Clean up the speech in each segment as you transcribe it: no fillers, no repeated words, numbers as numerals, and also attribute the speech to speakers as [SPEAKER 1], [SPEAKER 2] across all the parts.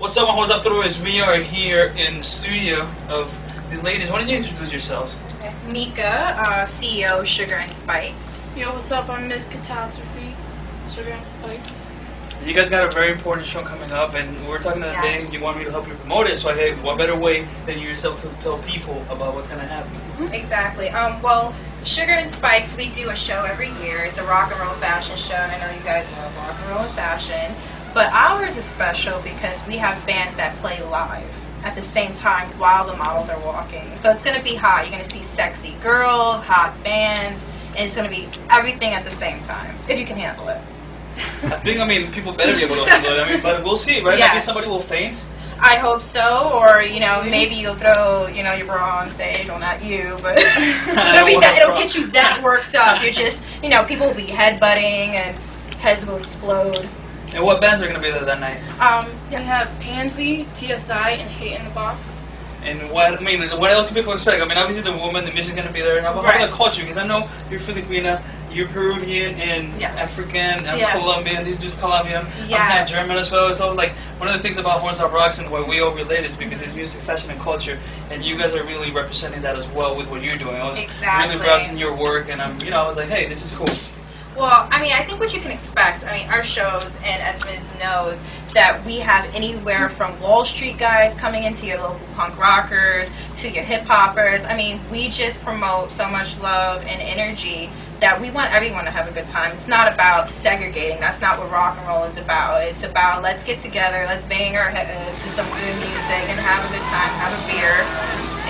[SPEAKER 1] What's up, what's up, Torres? We are here in the studio of these ladies. Why don't you introduce yourselves?
[SPEAKER 2] Mika, CEO of Sugar and Spikes.
[SPEAKER 3] Yo, what's up? I'm Miss Catastrophe, Sugar and Spikes.
[SPEAKER 1] You guys got a very important show coming up, and we were talking the other day, and you want me to help you promote it, so I hey, what better way than you yourself to tell people about what's going to happen?
[SPEAKER 2] Exactly. Well, Sugar and Spikes, we do a show every year. It's a rock and roll fashion show, and I know you guys love rock and roll and fashion. But ours is special because we have bands that play live at the same time while the models are walking. So it's going to be hot. You're going to see sexy girls, hot bands, and it's going to be everything at the same time, if you can handle it.
[SPEAKER 1] I mean, people better be able to handle it. But we'll see, right?
[SPEAKER 2] Yes.
[SPEAKER 1] Maybe somebody will faint.
[SPEAKER 2] I hope so, or, maybe you'll throw, your bra on stage. Well, not you, but it'll get you that worked up. You're just, people will be headbutting and heads will explode.
[SPEAKER 1] And what bands are going to be there that night?
[SPEAKER 3] We have Pansy, TSI, and Hate in the Box.
[SPEAKER 1] And what else can people expect? I mean, obviously the woman, the music's going to be there. And how about the culture? Because I know you're Filipina, you're Peruvian, and African, and Colombian. These dudes Colombian. I'm half German as well. So, like, one of the things about Horns Up Rocks and why we all relate is because it's music, fashion, and culture. And you guys are really representing that as well with what you're doing. I was really browsing your work, and I was like, hey, this is cool.
[SPEAKER 2] Well, I think what you can expect, our shows, and as Ms. knows, that we have anywhere from Wall Street guys coming into your local punk rockers to your hip hoppers. We just promote so much love and energy that we want everyone to have a good time. It's not about segregating. That's not what rock and roll is about. It's about let's get together, let's bang our heads to some good music and have a good time, have a beer,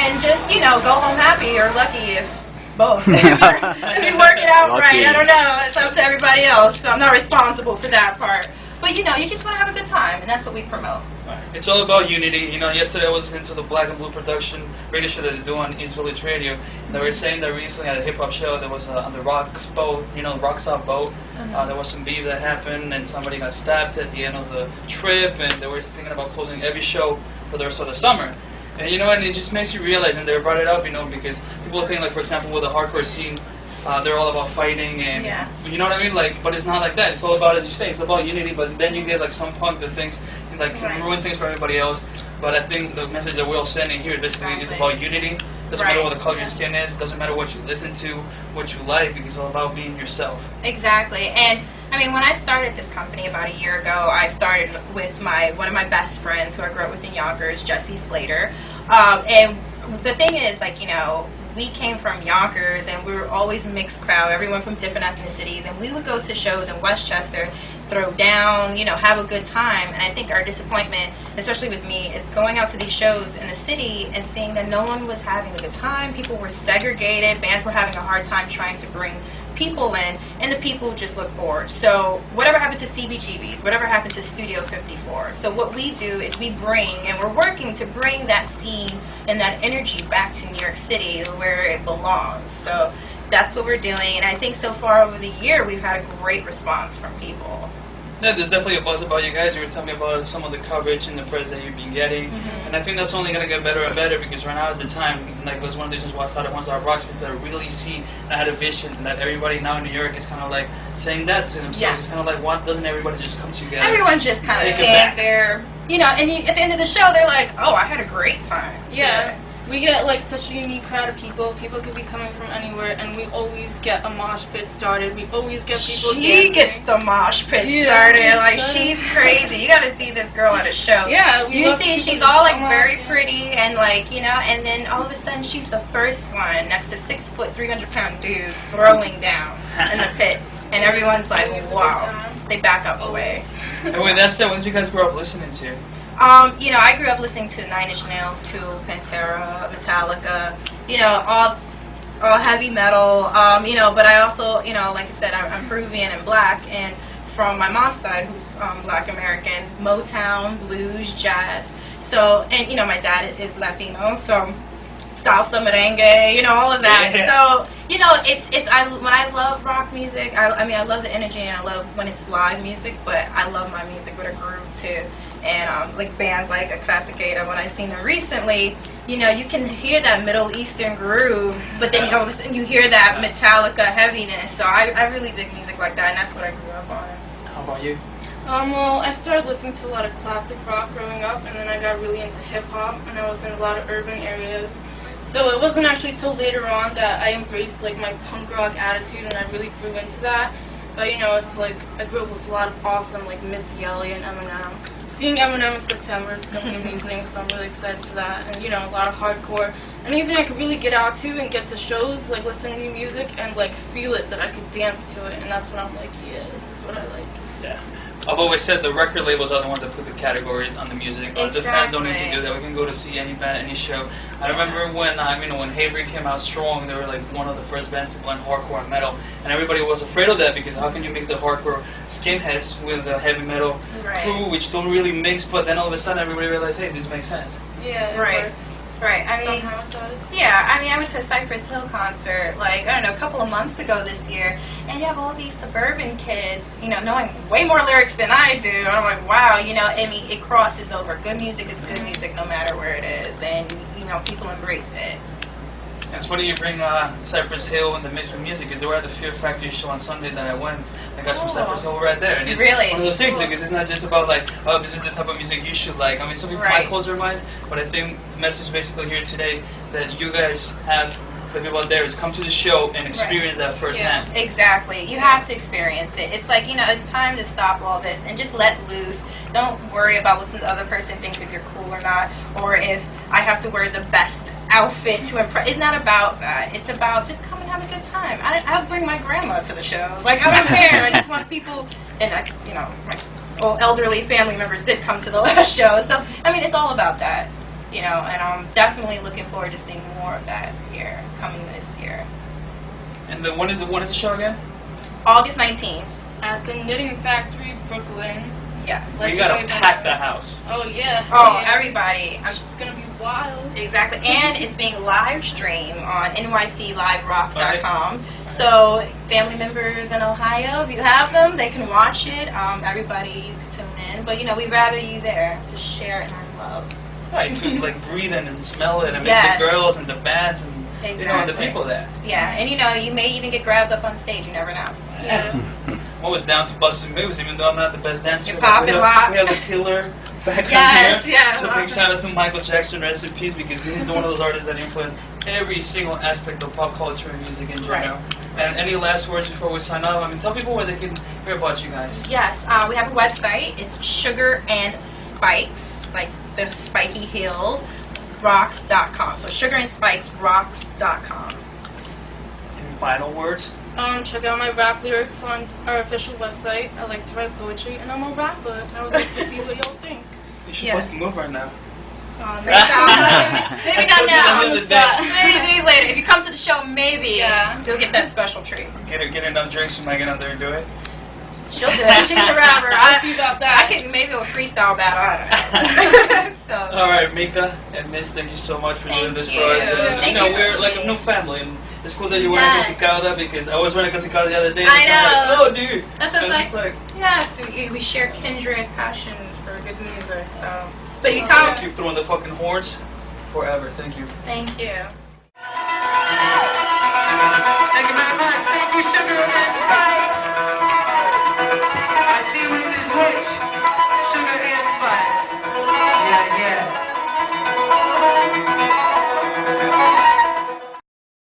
[SPEAKER 2] and just, go home happy or lucky if both. If you work it out right, I don't know. It's up to everybody else. So I'm not responsible for that part. But you just want to have a good time, and that's what we promote.
[SPEAKER 1] Right. It's all about unity. Yesterday I was listening to the Black and Blue production radio show that they do on East Village Radio. And they were saying that recently at a hip hop show there was on the Rocks boat, Rockstop boat. There was some beef that happened, and somebody got stabbed at the end of the trip, and they were thinking about closing every show for the rest of the summer. And and it just makes you realize, and they brought it up, because people think, like, for example, with the hardcore scene, they're all about fighting, and you know what I mean? Like, but it's not like that. It's all about, as you say, it's about unity. But then you get like some punk that thinks can ruin things for everybody else. But I think the message that we're all sending here basically is about unity. Doesn't matter what the color of your skin is. Doesn't matter what you listen to, what you like, because it's all about being yourself.
[SPEAKER 2] Exactly. And when I started this company about a year ago, I started with one of my best friends who I grew up with in Yonkers, Jesse Slater. And the thing is, we came from Yonkers, and we were always a mixed crowd, everyone from different ethnicities, and we would go to shows in Westchester, throw down, have a good time. And I think our disappointment, especially with me, is going out to these shows in the city and seeing that no one was having a good time. People were segregated, bands were having a hard time trying to bring people in, and the people just look bored. So whatever happened to CBGBs, whatever happened to Studio 54. So what we do is we bring, and we're working to bring that scene and that energy back to New York City where it belongs. So that's what we're doing, and I think so far over the year we've had a great response from people.
[SPEAKER 1] Yeah, there's definitely a buzz about you guys. You were telling me about some of the coverage and the press that you've been getting. And I think that's only going to get better and better, because right now is the time. Like, it was one of the reasons why I started Horns Up Rocks, because I really see and I had a vision, and that everybody now in New York is kind of like saying that to themselves. It's kind of like, why doesn't everybody just come together?
[SPEAKER 2] Everyone just kind of stands there, and at the end of the show they're like, oh, I had a great time.
[SPEAKER 3] Yeah. We get such a unique crowd of people. People could be coming from anywhere, and we always get a mosh pit started. We always get people
[SPEAKER 2] She gets the mosh pit started. She's crazy. You gotta see this girl at a show.
[SPEAKER 3] Yeah,
[SPEAKER 2] you see she's all very pretty and and then all of a sudden she's the first one next to 6 foot 300-pound dudes throwing down in the pit, and everyone's like, wow. They back up away.
[SPEAKER 1] And with that said, what did you guys grow up listening to?
[SPEAKER 2] I grew up listening to Nine Inch Nails, Tool, Pantera, Metallica, all heavy metal, but I also, like I said, I'm Peruvian and black, and from my mom's side, who's black American, Motown, blues, jazz, so, and, my dad is Latino, so salsa, merengue, all of that, so, when I love rock music, I love the energy, and I love when it's live music, but I love my music with a groove, too. And like bands like a Classicator, when I seen them recently, you can hear that Middle Eastern groove, but then all of a sudden you hear that Metallica heaviness. So I really dig music like that, and that's what I grew up on.
[SPEAKER 1] How about you?
[SPEAKER 3] Well, I started listening to a lot of classic rock growing up, and then I got really into hip-hop, and I was in a lot of urban areas. So it wasn't actually till later on that I embraced, like, my punk rock attitude, and I really grew into that. But, you know, it's like, I grew up with a lot of awesome, like, Missy Elliott and Eminem. Seeing Eminem in September is going to be amazing, so I'm really excited for that. And, you know, a lot of hardcore. Anything I could really get out to and get to shows, like, listening to new music and, like, feel it, that I could dance to it. And that's when I'm like, yeah, this is what I like.
[SPEAKER 1] Yeah. I've always said the record labels are the ones that put the categories on the music. Us, the fans don't need to do that. We can go to see any band, any show. I remember when when Havery came out strong, they were like one of the first bands to blend hardcore and metal, and everybody was afraid of that because how can you mix the hardcore skinheads with the heavy metal crew, which don't really mix? But then all of a sudden, everybody realized, hey, this makes sense.
[SPEAKER 3] Yeah, it works.
[SPEAKER 2] Right, I mean,
[SPEAKER 3] somehow it does.
[SPEAKER 2] Yeah, I mean, I went to a Cypress Hill concert, like, I don't know, a couple of months ago this year, and you have all these suburban kids, you know, knowing way more lyrics than I do, and I'm like, wow, you know, I mean, it crosses over. Good music is good music no matter where it is, and, you know, people embrace it.
[SPEAKER 1] And it's funny you bring Cypress Hill in the mix with music, because they were at the Fear Factory show on Sunday that I went. The guys from Cypress Hill were right there. And it's
[SPEAKER 2] Really?
[SPEAKER 1] one of those things, because it's not just about like, oh, this is the type of music you should like. I mean, some people might close their minds, but I think the message basically here today that you guys have for the people out there is come to the show and experience that firsthand.
[SPEAKER 2] Yeah, exactly. You have to experience it. It's like, you know, it's time to stop all this and just let loose. Don't worry about what the other person thinks, if you're cool or not, or if I have to wear the best outfit to impress. It's not about that. It's about just come and have a good time. I'll bring my grandma to the shows. Like, I don't care. I just want people, and you know, my old elderly family members did come to the last show. So, I mean, it's all about that. You know, and I'm definitely looking forward to seeing more of that here, coming this year.
[SPEAKER 1] And when is the show again?
[SPEAKER 2] August 19th.
[SPEAKER 3] At the Knitting Factory, Brooklyn.
[SPEAKER 2] Yes.
[SPEAKER 1] We gotta pack the house.
[SPEAKER 3] Oh, yeah.
[SPEAKER 2] Oh,
[SPEAKER 3] yeah.
[SPEAKER 2] everybody.
[SPEAKER 3] It's gonna be wild.
[SPEAKER 2] Exactly. And it's being live streamed on nycliverock.com. So family members in Ohio, if you have them, they can watch it. Everybody, you can tune in. But, you know, we'd rather you there to share it in our love.
[SPEAKER 1] Right, to like breathe in and smell it, and
[SPEAKER 2] Yes.
[SPEAKER 1] the girls and the bands and you know, and the
[SPEAKER 2] Exactly.
[SPEAKER 1] people there.
[SPEAKER 2] Yeah, and you know, you may even get grabbed up on stage. You never know.
[SPEAKER 3] Yeah.
[SPEAKER 1] I'm always down to busting moves, even though I'm not the best dancer.
[SPEAKER 2] You're popping lock.
[SPEAKER 1] We have the killer back
[SPEAKER 2] Yes,
[SPEAKER 1] here.
[SPEAKER 2] yes,
[SPEAKER 1] So big
[SPEAKER 2] awesome.
[SPEAKER 1] shout out to Michael Jackson, rest in peace, because he's one of those artists that influenced every single aspect of pop culture and music in general. And any last words before we sign off? I mean, tell people where they can hear about you guys.
[SPEAKER 2] Yes, we have a website. It's Sugar and Spikes, like the spiky heels, rocks.com. So sugarandspikesrocks.com.
[SPEAKER 1] Any final words?
[SPEAKER 3] Check out my rap lyrics on our official website. I like to write poetry, and I'm a rapper. And I would like to see what y'all think.
[SPEAKER 1] You should
[SPEAKER 2] Yes.
[SPEAKER 1] bust a move right now.
[SPEAKER 2] Maybe not now.
[SPEAKER 1] At the end of the day.
[SPEAKER 2] Maybe later. If you come to the show, maybe you'll get that special treat.
[SPEAKER 1] Get enough drinks, you might get out there and do it.
[SPEAKER 2] She'll do it. She's the rapper.
[SPEAKER 3] I'll see about that.
[SPEAKER 2] I could maybe a freestyle battle. I don't know. So.
[SPEAKER 1] All right, Mika and Miss, thank you so much for doing
[SPEAKER 2] Thank
[SPEAKER 1] this for us.
[SPEAKER 2] you.
[SPEAKER 1] And,
[SPEAKER 2] Thank
[SPEAKER 1] you know,
[SPEAKER 2] you for
[SPEAKER 1] we're like a
[SPEAKER 2] me.
[SPEAKER 1] new family, and it's cool that you're wearing
[SPEAKER 2] Yes.
[SPEAKER 1] Cosicada because I was wearing Cosicada the other day.
[SPEAKER 2] I
[SPEAKER 1] and I'm like,
[SPEAKER 2] know.
[SPEAKER 1] oh, dude.
[SPEAKER 2] That's what
[SPEAKER 1] And
[SPEAKER 2] it's
[SPEAKER 1] it's
[SPEAKER 2] like.
[SPEAKER 1] like,
[SPEAKER 2] Yes, we share kindred passions for good music. So if you
[SPEAKER 3] Oh,
[SPEAKER 2] come,
[SPEAKER 1] keep throwing the fucking horns forever. Thank you.
[SPEAKER 2] thank you.